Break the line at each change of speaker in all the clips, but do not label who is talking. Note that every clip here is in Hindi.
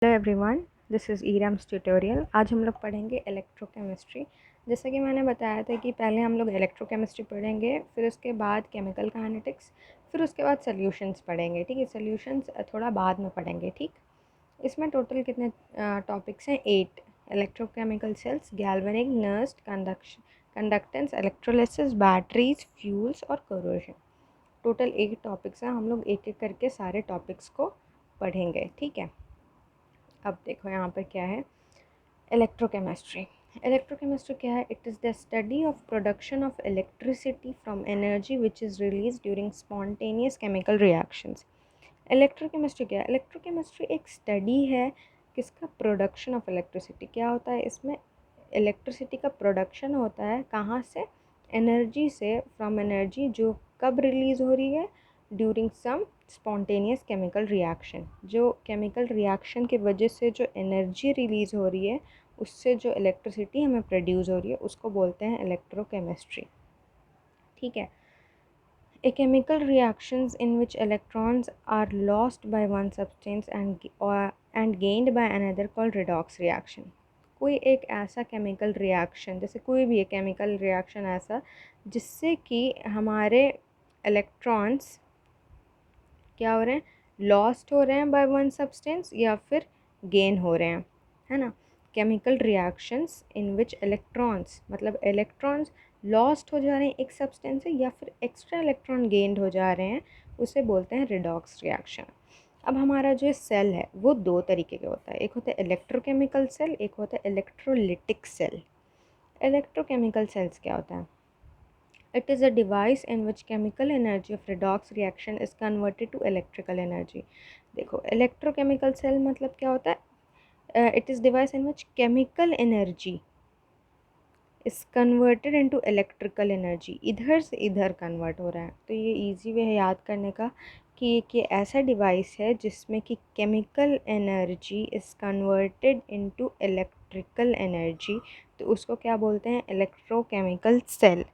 Hello everyone, this is Eram's tutorial. आज हम लोग पढ़ेंगे इलेक्ट्रोकेमिस्ट्री। जैसा कि मैंने बताया था कि पहले हम लोग इलेक्ट्रोकेमिस्ट्री पढ़ेंगे, फिर उसके बाद केमिकल काइनेटिक्स, फिर उसके बाद सॉल्यूशंस पढ़ेंगे। ठीक है, सॉल्यूशंस थोड़ा बाद में पढ़ेंगे। ठीक, इसमें टोटल कितने टॉपिक्स हैं? 8। Electrochemical cells, galvanic, Nernst, conductance, electrolysis, batteries, fuels और करोजन। टोटल 8 टॉपिक्स हैं। हम लोग एक एक करके सारे टॉपिक्स को पढ़ेंगे। ठीक है, अब देखो यहाँ पर क्या है। इलेक्ट्रोकेमिस्ट्री। इलेक्ट्रोकेमिस्ट्री क्या है? It is the study of production of electricity from energy which is release during spontaneous chemical reactions. Electrochemistry क्या है? इलेक्ट्रोकेमिस्ट्री एक स्टडी है किसका? Production of electricity. क्या होता है इसमें? इलेक्ट्रिसिटी का प्रोडक्शन होता है कहाँ से? एनर्जी से। फ्रॉम एनर्जी जो कब रिलीज़ हो रही है? During some spontaneous chemical reaction. जो केमिकल रिएक्शन की वजह से जो एनर्जी रिलीज़ हो रही है, उससे जो इलेक्ट्रिसिटी हमें प्रोड्यूस हो रही है, उसको बोलते हैं इलेक्ट्रोकेमिस्ट्री। ठीक है। A chemical reactions in which electrons are lost by one substance and gained by another called redox reaction. कोई एक ऐसा केमिकल रिएक्शन, जैसे कोई भी एक केमिकल रिएक्शन ऐसा जिससे कि हमारे इलेक्ट्रॉन्स क्या हो रहे हैं? लॉस्ट हो रहे हैं बाय वन सब्सटेंस या फिर गेन हो रहे हैं, है ना। Chemical reactions in which electrons, मतलब इलेक्ट्रॉन्स लॉस्ट हो जा रहे हैं एक सब्सटेंस से या फिर एक्स्ट्रा इलेक्ट्रॉन गेंड हो जा रहे हैं, उसे बोलते हैं रिडॉक्स रिएक्शन। अब हमारा जो सेल है वो दो तरीके का होता है। एक होता है इलेक्ट्रोकेमिकल सेल, एक होता है इलेक्ट्रोलिटिक सेल। इलेक्ट्रोकेमिकल सेल्स क्या होता है? It is a device in which chemical energy of redox reaction is converted to electrical energy. देखो, electrochemical cell मतलब क्या होता है? It is device in which chemical energy is converted into electrical energy. इधर से इधर कन्वर्ट हो रहा है। तो ये इजी वे है याद करने का कि ये ऐसा डिवाइस है जिसमें कि chemical energy is converted into electrical energy. तो उसको क्या बोलते हैं? Electrochemical cell.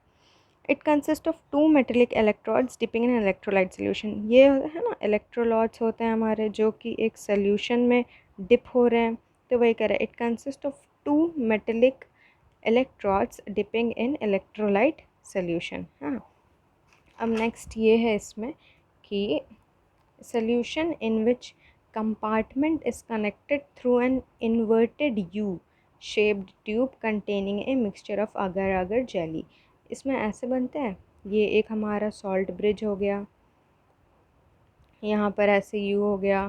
It consist of 2 metallic electrodes dipping in electrolyte solution. ये है ना, इलेक्ट्रोलॉट्स होते हैं हमारे जो कि एक सोल्यूशन में डिप हो रहे हैं, तो वही करें। It consist of 2 metallic electrodes dipping in electrolyte solution. हाँ, अब नेक्स्ट ये है इसमें कि solution in which compartment is connected through an inverted U shaped tube containing a mixture of अगर अगर जेली। इसमें ऐसे बनते हैं। ये एक हमारा सॉल्ट ब्रिज हो गया, यहाँ पर ऐसे यू हो गया,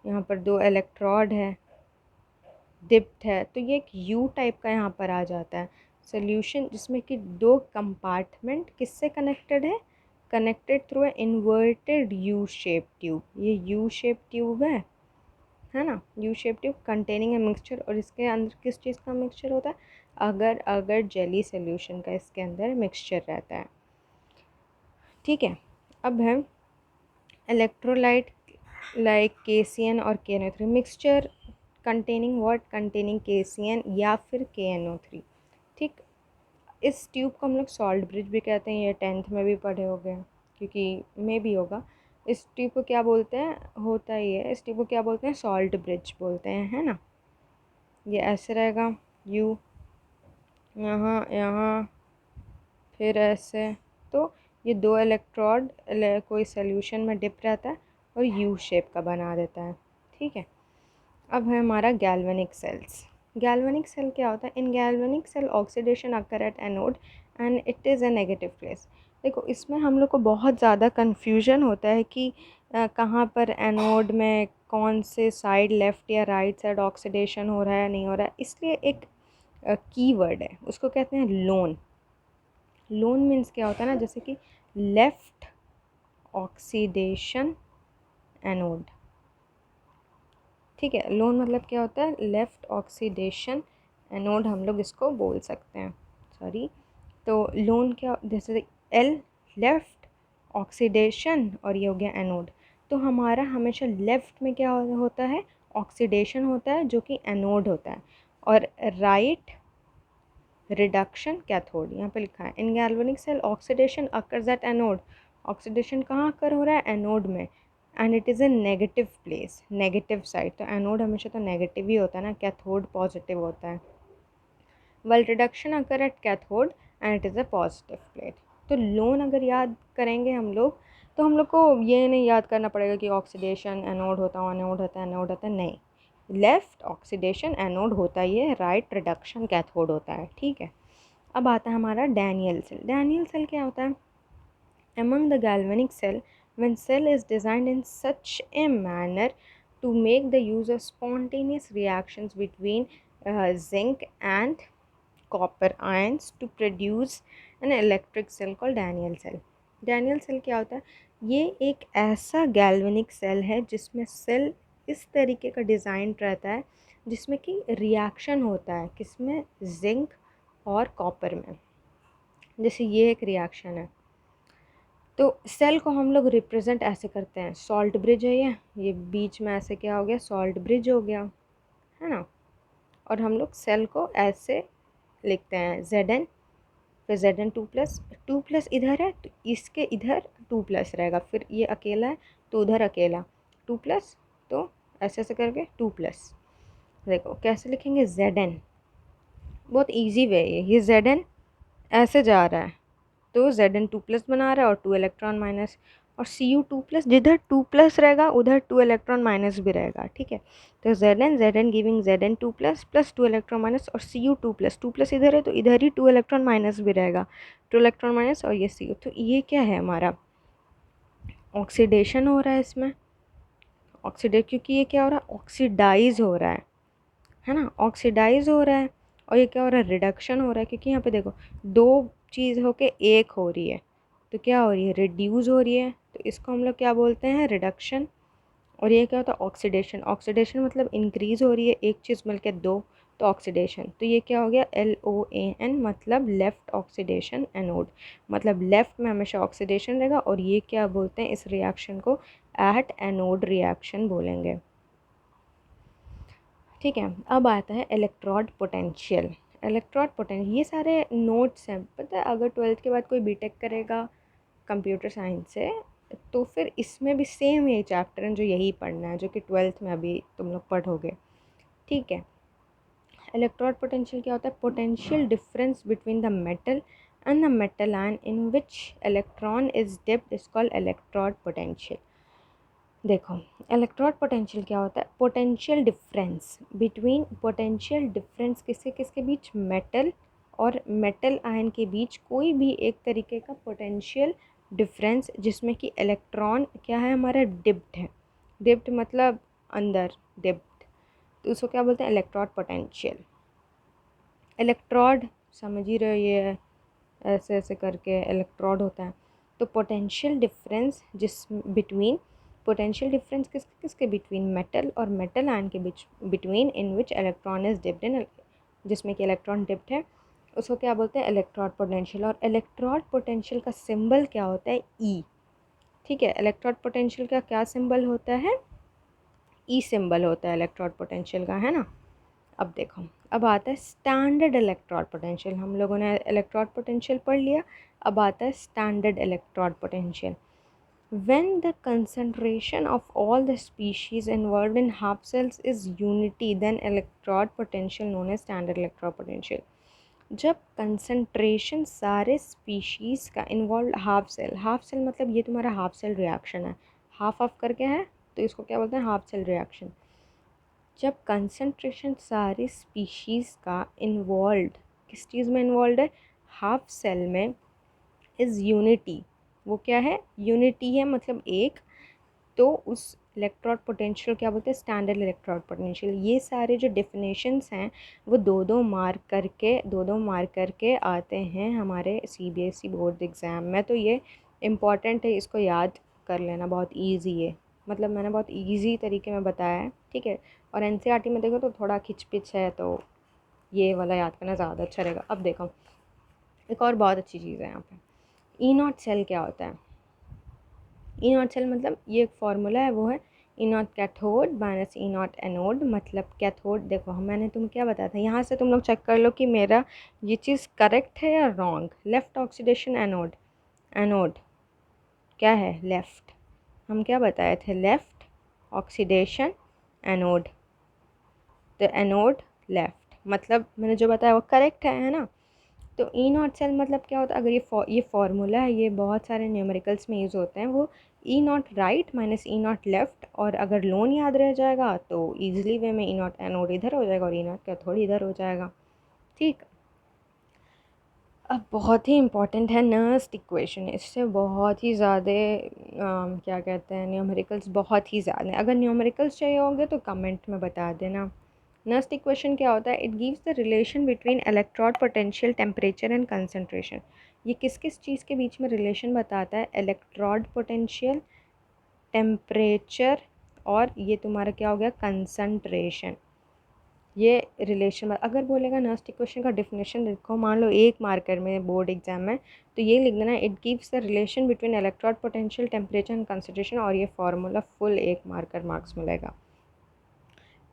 यहाँ पर 2 इलेक्ट्रोड है, डिप्ट है, तो ये एक यू टाइप का यहाँ पर आ जाता है सोल्यूशन, जिसमें कि 2 कंपार्टमेंट किससे कनेक्टेड है? Connected through a inverted U shape tube. ये यू शेप ट्यूब है ना, U shape tube containing a mixture. और इसके अंदर किस चीज़ का मिक्सचर होता है? अगर अगर जेली सोल्यूशन का इसके अंदर मिक्सचर रहता है। ठीक है, अब है इलेक्ट्रोलाइट लाइक KCN और KNO3 mixture containing what? Containing KCN या फिर KNO3। ठीक, इस ट्यूब को हम लोग सॉल्ट ब्रिज भी कहते हैं। ये 10th में भी पढ़े हो गए, क्योंकि मे भी होगा। इस ट्यूब को क्या बोलते हैं? होता ही है, इस ट्यूब को क्या बोलते हैं? सॉल्ट ब्रिज बोलते हैं, है ना। ये ऐसे रहेगा, यू यहाँ यहाँ फिर ऐसे। तो ये 2 इलेक्ट्रोड कोई सोल्यूशन में डिप रहता है और यू शेप का बना देता है। ठीक है, अब है हमारा गैल्वेनिक सेल्स। गैल्वेनिक सेल क्या होता है? In galvanic cell oxidation occur at anode and it is a negative place. देखो, इसमें हम लोग को बहुत ज़्यादा कन्फ्यूजन होता है कि कहाँ पर एनोड में कौन से साइड, लेफ़्ट या राइट साइड ऑक्सीडेशन हो रहा है, नहीं हो रहा है। इसलिए एक कीवर्ड है, उसको कहते हैं लोन। लोन मीन्स क्या होता है ना, जैसे कि लेफ़्ट ऑक्सीडेशन एनोड। ठीक है, लोन मतलब क्या होता है? लेफ़्ट ऑक्सीडेशन एनोड हम लोग इसको बोल सकते हैं। सॉरी, तो लोन क्या, जैसे एल लेफ़्ट ऑक्सीडेशन और ये हो गया एनोड। तो हमारा हमेशा लेफ़्ट में क्या होता है? ऑक्सीडेशन होता है, जो कि एनोड होता है, और राइट रिडक्शन कैथोड। यहाँ पे लिखा है in galvanic cell oxidation occurs at anode. Oxidation कहाँ अकर हो रहा है? एनोड में। And it is a negative place, negative side. तो एनोड हमेशा तो नेगेटिव ही होता है ना, कैथोड पॉजिटिव होता है। Well reduction occur at cathode and it is a positive plate. तो लोन अगर याद करेंगे हम लोग, तो हम लोग को ये नहीं याद करना पड़ेगा कि ऑक्सीडेशन एनोड होता है, एनोड होता है, एनोड होता है, नहीं। लेफ्ट ऑक्सीडेशन एनोड होता ही है, राइट रिडक्शन कैथोड होता है, ठीक है। अब आता है हमारा डैनियल सेल। डैनियल सेल क्या होता है? Among the galvanic cell, when cell is designed in such a manner to make the use of spontaneous reactions between zinc and copper ions to produce an electric cell called Daniell cell. Daniell cell क्या होता है? ये एक ऐसा galvanic cell है जिसमें cell इस तरीके का डिज़ाइन रहता है जिसमें कि रिएक्शन होता है, किसमें? जिंक और कॉपर में। जैसे ये एक रिएक्शन है, तो सेल को हम लोग रिप्रेजेंट ऐसे करते हैं, सॉल्ट ब्रिज है ये बीच में ऐसे क्या हो गया? सॉल्ट ब्रिज हो गया, है ना। और हम लोग सेल को ऐसे लिखते हैं Zn, फिर Zn टू प्लस इधर है तो इसके इधर टू प्लस रहेगा, फिर ये अकेला है तो उधर अकेला टू प्लस, तो ऐसे ऐसे करके टू प्लस। देखो कैसे लिखेंगे Zn, बहुत इजी वे है ये। Zn ऐसे जा रहा है तो Zn टू प्लस बना रहा है और टू इलेक्ट्रॉन माइनस, और Cu टू प्लस, जिधर टू प्लस रहेगा उधर टू इलेक्ट्रॉन माइनस भी रहेगा, ठीक है। तो Zn giving Zn two plus plus two electron minus, और Cu टू प्लस इधर है तो इधर ही टू इलेक्ट्रॉन माइनस भी रहेगा, टू इलेक्ट्रॉन माइनस और ये Cu। तो ये क्या है हमारा? ऑक्सीडेशन हो रहा है इसमें, ऑक्सीडेट, क्योंकि ये क्या हो रहा है? ऑक्सीडाइज हो रहा है ना, ऑक्सीडाइज हो रहा है। और ये क्या हो रहा है? रिडक्शन हो रहा है, क्योंकि यहाँ पे देखो दो चीज़ होके एक हो रही है, तो क्या हो रही है? रिड्यूस हो रही है, तो इसको हम लोग क्या बोलते हैं? रिडक्शन। और ये क्या होता है? ऑक्सीडेशन। ऑक्सीडेशन मतलब इंक्रीज़ हो रही है, एक चीज़ मिलकर दो, तो ऑक्सीडेशन। तो ये क्या हो गया? LOAN, मतलब लेफ़्ट ऑक्सीडेशन एनोड, मतलब लेफ़्ट में हमेशा ऑक्सीडेशन रहेगा। और ये क्या बोलते हैं? इस रिएक्शन को एट एनोड रिएक्शन बोलेंगे, ठीक है। अब आता है इलेक्ट्रोड पोटेंशियल। इलेक्ट्रोड पोटेंशियल, ये सारे नोट्स हैं, पता है अगर ट्वेल्थ के बाद कोई बीटेक करेगा कंप्यूटर साइंस से, तो फिर इसमें भी सेम यही चैप्टर है जो यही पढ़ना है, जो कि ट्वेल्थ में अभी तुम लोग पढ़ोगे, ठीक है। इलेक्ट्रोड पोटेंशियल क्या होता है? Potential difference between the metal and the metal ion in which electron is dipped is called electrode potential. देखो इलेक्ट्रोड पोटेंशियल क्या होता है? Potential difference between, potential difference किसके किसके बीच? मेटल और मेटल आयन के बीच कोई भी एक तरीके का पोटेंशियल डिफरेंस जिसमें कि इलेक्ट्रॉन क्या है हमारा? डिप्ड है। डिप्ड मतलब अंदर, डिप्ड, तो उसको क्या बोलते हैं? Electrode potential. इलेक्ट्रोड समझ ही रहे, ये ऐसे ऐसे करके इलेक्ट्रोड होता है। तो पोटेंशियल डिफरेंस जिस बिटवीन, पोटेंशियल डिफरेंस किसके किसके बिटवीन? मेटल और मेटल आयन के बीच, between in which electron is dipped in, जिसमें कि इलेक्ट्रॉन डिप्ड है, उसको क्या बोलते हैं? Electrode potential. और इलेक्ट्रोड पोटेंशियल का सिंबल क्या होता है? ई, ठीक है। इलेक्ट्रोड पोटेंशियल का क्या सिंबल होता है? ई सिंबल होता है इलेक्ट्रोड पोटेंशियल का, है ना। अब देखो, अब आता है स्टैंडर्ड इलेक्ट्रोड पोटेंशियल। हम लोगों ने इलेक्ट्रोड पोटेंशियल पढ़ लिया, अब आता है standard electrode potential. When the concentration of all the species involved in half cells is unity, then electrode potential known as standard electrode potential. जब कंसंट्रेशन सारे स्पीशीज़ का involve half cell, half cell मतलब ये तुम्हारा हाफ सेल रिएक्शन है, हाफ ऑफ करके है तो इसको क्या बोलते हैं? Half cell reaction. जब कंसंट्रेशन सारी स्पीशीज़ का इन्वॉल्व, किस चीज़ में इन्वॉल्व है? हाफ सेल में, इज़ यूनिटी, वो क्या है? यूनिटी है, मतलब एक, तो उस इलेक्ट्रोड पोटेंशियल क्या बोलते हैं? Standard electrode potential. ये सारे जो डेफिनेशंस हैं वो दो दो मार्क करके आते हैं हमारे CBSE बोर्ड एग्ज़ाम में, तो ये इम्पॉर्टेंट है, इसको याद कर लेना, बहुत ईजी है, मतलब मैंने बहुत ईजी तरीके में बताया है, ठीक है। और NCERT में देखो तो थोड़ा खिचपिच है, तो ये वाला याद करना ज़्यादा अच्छा रहेगा। अब देखो एक और बहुत अच्छी चीज़ है यहाँ पे, ई नॉट सेल क्या होता है? ई नॉट सेल मतलब ये एक फार्मूला है, वो है E nought cathode minus E nought anode. मतलब कैथोड, देखो मैंने तुम क्या बताया था, यहाँ से तुम लोग चेक कर लो कि मेरा ये चीज़ करेक्ट है या wrong. Left oxidation anode, anode क्या है? लेफ़्ट, हम क्या बताए थे, लेफ़्ट ऑक्सीडेशन एनोड, तो एनोड लेफ़्ट, मतलब मैंने जो बताया वो करेक्ट है ना। तो ई नॉट सेल मतलब क्या होता है, अगर ये फार्मूला है, ये बहुत सारे न्यूमेरिकल्स में यूज़ होते हैं, वो E nought right minus E nought left, और अगर लोन याद रह जाएगा तो ईजिली वे में ई नॉट एनोड इधर हो जाएगा और ई नॉट कैथोड इधर हो जाएगा। ठीक, अब बहुत ही इम्पॉर्टेंट है नर्स्ट इक्वेशन, इससे बहुत ही ज़्यादा क्या कहते हैं, न्यूमेरिकल्स बहुत ही ज़्यादा, अगर न्यूमेरिकल्स चाहिए होंगे तो कमेंट में बता देना। नर्स्ट इक्वेशन क्या होता है, it gives the relation between electrode potential temperature and concentration. ये किस किस चीज़ के बीच में रिलेशन बताता है, इलेक्ट्रोड पोटेंशियल, टेम्परेचर, और ये तुम्हारा क्या हो गया, कंसंट्रेशन। ये रिलेशन अगर बोलेगा नर्स्ट इक्वेशन का डिफिनेशन लिखो, मान लो 1 मार्कर में बोर्ड एग्जाम में, तो ये लिख देना, it gives the relation between electrode potential temperature and concentration, और ये फार्मूला फुल 1 मार्कर मार्क्स मिलेगा।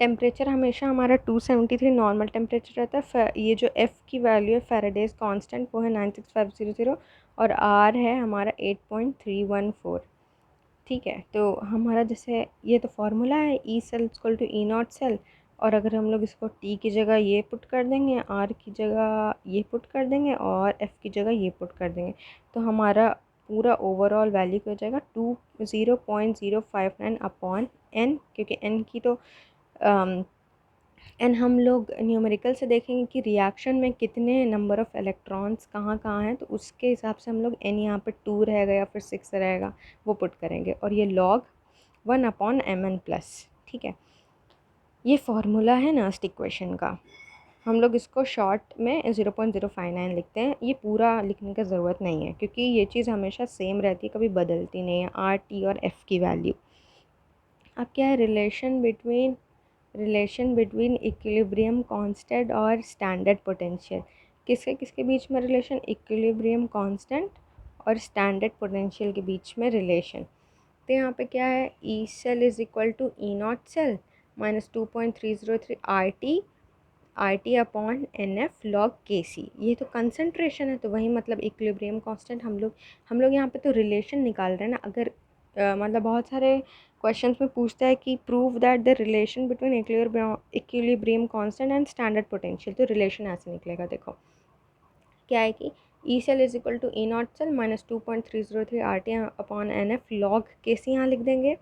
टेम्परेचर हमेशा हमारा 273 नॉर्मल टेम्परेचर रहता है। ये जो एफ़ की वैल्यू है फैराडेज कांस्टेंट वो है 96500, और आर है हमारा 8.314। ठीक है, तो हमारा जैसे ये तो फार्मूला है, E cell equal to E not cell, और अगर हम लोग इसको टी की जगह ये पुट कर देंगे, आर की जगह ये पुट कर देंगे, और एफ़ की जगह ये पुट कर देंगे, तो हमारा पूरा ओवरऑल वैल्यू क्या हो जाएगा, 20.059 अपॉन एन, क्योंकि एन की तो एंड हम लोग न्यूमेरिकल से देखेंगे कि रिएक्शन में कितने नंबर ऑफ़ इलेक्ट्रॉन्स कहाँ कहाँ हैं, तो उसके हिसाब से हम लोग एन यहाँ पे 2 रहेगा या फिर 6 रहेगा वो पुट करेंगे, और ये लॉग 1/mn+। ठीक है, ये फार्मूला है नर्स्ट इक्वेशन का। हम लोग इसको शॉर्ट में 0.059 लिखते हैं, ये पूरा लिखने की ज़रूरत नहीं है क्योंकि ये चीज़ हमेशा सेम रहती है, कभी बदलती नहीं है, आर टी और एफ़ की वैल्यू। अब क्या है, रिलेशन बिटवीन इक्विलिब्रियम कांस्टेंट और स्टैंडर्ड पोटेंशियल। किसके किसके बीच में रिलेशन, इक्विलिब्रियम कांस्टेंट और स्टैंडर्ड पोटेंशियल के बीच में रिलेशन। तो यहाँ पे क्या है, E cell is equal to E not cell minus 2.303 R T upon n F log K C. ये तो कंसनट्रेशन है, तो वही मतलब इक्विलिब्रियम कांस्टेंट हम लोग यहाँ पे तो रिलेशन निकाल रहे हैं ना। अगर मतलब बहुत सारे क्वेश्चंस में पूछता है कि prove that the relation between equilibrium constant and standard potential, तो रिलेशन ऐसे निकलेगा। देखो क्या है कि E cell is equal to E not cell minus 2.303 R T upon n F log K C यहाँ लिख देंगे।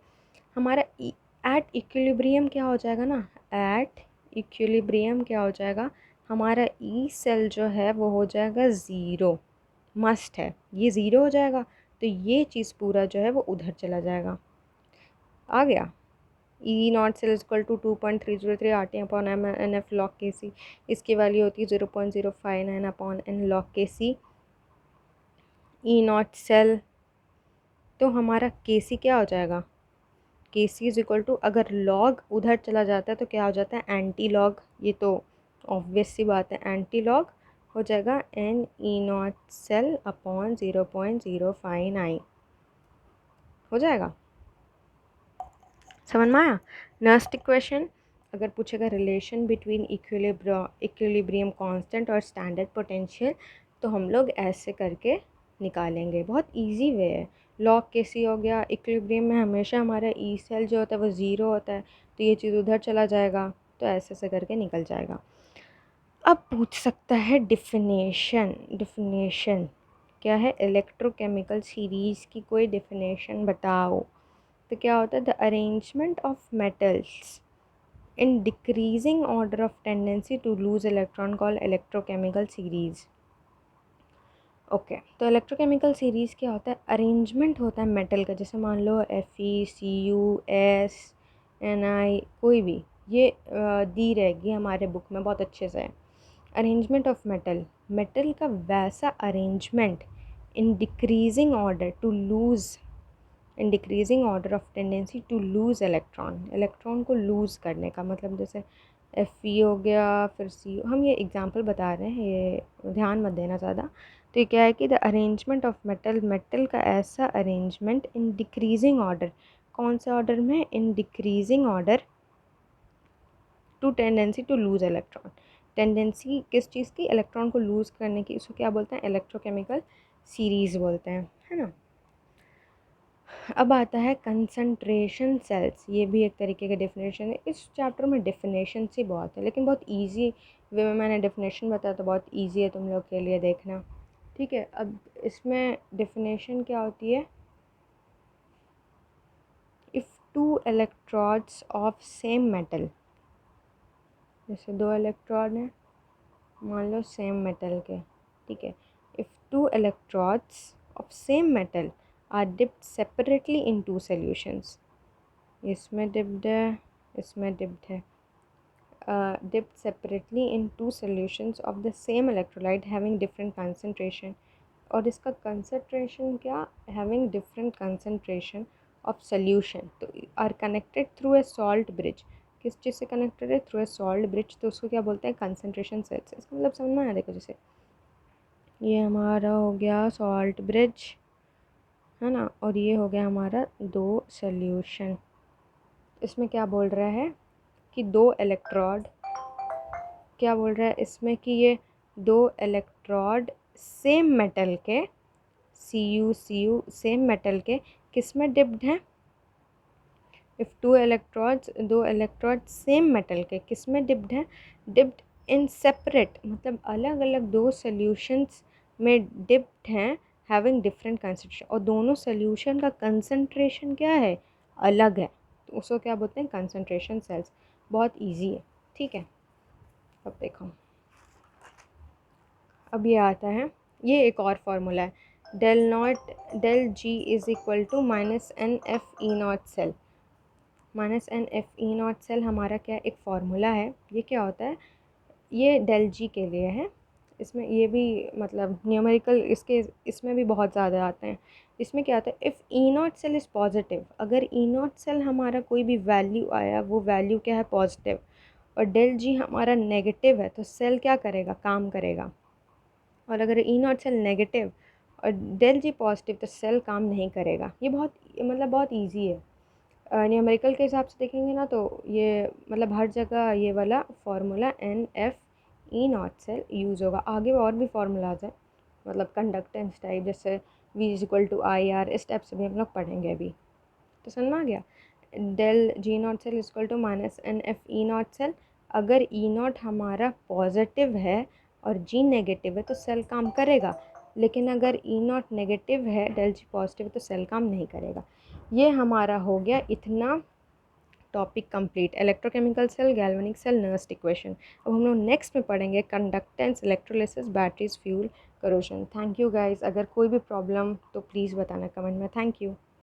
हमारा एट इक्विलिब्रियम क्या हो जाएगा ना, एट इक्विलिब्रियम क्या हो जाएगा, हमारा ई सेल जो है वो हो जाएगा ज़ीरो, मस्ट है ये ज़ीरो हो जाएगा, तो ये चीज़ पूरा जो है वो उधर चला जाएगा। आ गया, E not cell equal to 2.303 R T upon M N F log K C, इसकी वैल्यू होती है 0.059 upon N log K C. E not cell तो हमारा के सी क्या हो जाएगा, के सी इज़ इक्वल टू, अगर लॉग उधर चला जाता है तो क्या हो जाता है, एंटी लॉग, ये तो ऑब्वियस सी बात है, एंटी लॉग हो जाएगा n E not cell upon 0.059 हो जाएगा। समझ में आया। नेक्स्ट इक्वेशन अगर पूछेगा रिलेशन बिटवीन इक्विलिब्रियम कांस्टेंट और स्टैंडर्ड पोटेंशियल, तो हम लोग ऐसे करके निकालेंगे, बहुत इजी वे है। लॉग के सी हो गया, इक्विलिब्रियम में हमेशा हमारा ई सेल जो होता है वो ज़ीरो होता है, तो ये चीज़ उधर चला जाएगा, तो ऐसे ऐसे करके निकल जाएगा। अब पूछ सकता है डिफिनेशन क्या है, इलेक्ट्रोकेमिकल सीरीज़ की कोई डिफिनेशन बताओ। तो क्या होता है, the arrangement of metals in decreasing order of tendency to lose electron call electrochemical series. Okay, तो इलेक्ट्रोकेमिकल सीरीज़ क्या होता है, अरेंजमेंट होता है मेटल का, जैसे मान लो FeCuSNi कोई भी, ये दी रहेगी हमारे बुक में बहुत अच्छे से। अरेंजमेंट ऑफ मेटल का वैसा arrangement in decreasing order to lose, in decreasing order of tendency to lose electron को लूज़ करने का मतलब, जैसे Fe हो गया, फिर Cu, हम ये एग्जांपल बता रहे हैं, ये ध्यान मत देना ज़्यादा। तो ये क्या है कि द अरेंजमेंट ऑफ मेटल का ऐसा अरेंजमेंट इन डिक्रीजिंग ऑर्डर, कौन से ऑर्डर में, in decreasing order to tendency to lose electron, tendency किस चीज़ की, इलेक्ट्रॉन को लूज़ करने की, इसको क्या बोलते हैं, इलेक्ट्रोकेमिकल सीरीज़ बोलते हैं, है ना। अब आता है कंसंट्रेशन सेल्स। ये भी एक तरीके का डेफिनेशन है। इस चैप्टर में डेफिनेशन ही बहुत है, लेकिन बहुत इजी वे में मैंने डेफिनेशन बताया तो बहुत इजी है तुम लोग के लिए देखना। ठीक है, अब इसमें डेफिनेशन क्या होती है? If two electrodes of same metal, जैसे दो इलेक्ट्रॉड हैं मान लो सेम मेटल के, ठीक है। If two electrodes of same metal are dipped separately in two solutions, इसमें डिप्ड है, इसमें डिप्ड है, dipped separately in two solutions of the same electrolyte having different concentration, और इसका concentration क्या, having different concentration of solution, तो are connected through a salt bridge, किस चीज़ से कनेक्टेड है? थ्रू ए सॉल्ट ब्रिज, तो उसको क्या बोलते हैं? Concentration cells. इसका मतलब समझ में आया? देखो जैसे ये हमारा हो गया सॉल्ट ब्रिज, है ना, और ये हो गया हमारा दो सॉल्यूशन। इसमें क्या बोल रहा है कि दो इलेक्ट्रोड, क्या बोल रहा है इसमें कि ये दो इलेक्ट्रोड सेम मेटल के, सी यू सेम मेटल के किस में डिप्ड हैं? इफ़ टू इलेक्ट्रोड्स, दो इलेक्ट्रोड सेम मेटल के किस में डिप्ड हैं? डिप्ड इन सेपरेट, मतलब अलग अलग दो सॉल्यूशंस में डिप्ड हैं, हैविंग डिफरेंट कंसंट्रेशन, और दोनों सॉल्यूशन का कंसंट्रेशन क्या है? अलग है, तो उसको क्या बोलते हैं? Concentration sales. बहुत इजी है, ठीक है। अब देखो, अब ये आता है, ये एक और फार्मूला है, del G is equal to minus n F E not cell. Minus n F E not cell हमारा क्या एक फार्मूला है। ये क्या होता है? ये डेल जी के लिए है। इसमें ये भी मतलब न्यूमेरिकल इसके इसमें भी बहुत ज़्यादा आते हैं। इसमें क्या आता है? If E not cell is positive, अगर ई नॉट सेल हमारा कोई भी वैल्यू आया, वो वैल्यू क्या है? पॉजिटिव, और डेल जी हमारा नेगेटिव है, तो सेल क्या करेगा? काम करेगा। और अगर ई नॉट सेल नेगेटिव और डेल जी पॉजिटिव, तो सेल काम नहीं करेगा। ये बहुत मतलब बहुत इजी है। न्यूमेरिकल के हिसाब से देखेंगे ना, तो ये मतलब हर जगह ये वाला formula n F E not cell use होगा। आगे और भी फार्मूलाज हैं, मतलब कंडक्टेंस टाइप, जैसे V is equal to I R, इस टाइप से भी हम लोग पढ़ेंगे अभी। तो समझ में आ गया? Del G naught cell equal to minus n F E not cell. अगर ई नॉट हमारा पॉजिटिव है और जी नेगेटिव है, तो सेल काम करेगा, लेकिन अगर ई नॉट नेगेटिव है, डेल जी पॉजिटिव है, तो सेल काम नहीं करेगा। ये हमारा हो गया इतना topic complete, electrochemical cell, galvanic cell, Nernst equation. अब हम लोग नेक्स्ट में पढ़ेंगे conductance, electrolysis, batteries, fuel, corrosion. Thank you guys. अगर कोई भी प्रॉब्लम तो प्लीज़ बताना कमेंट में। Thank you.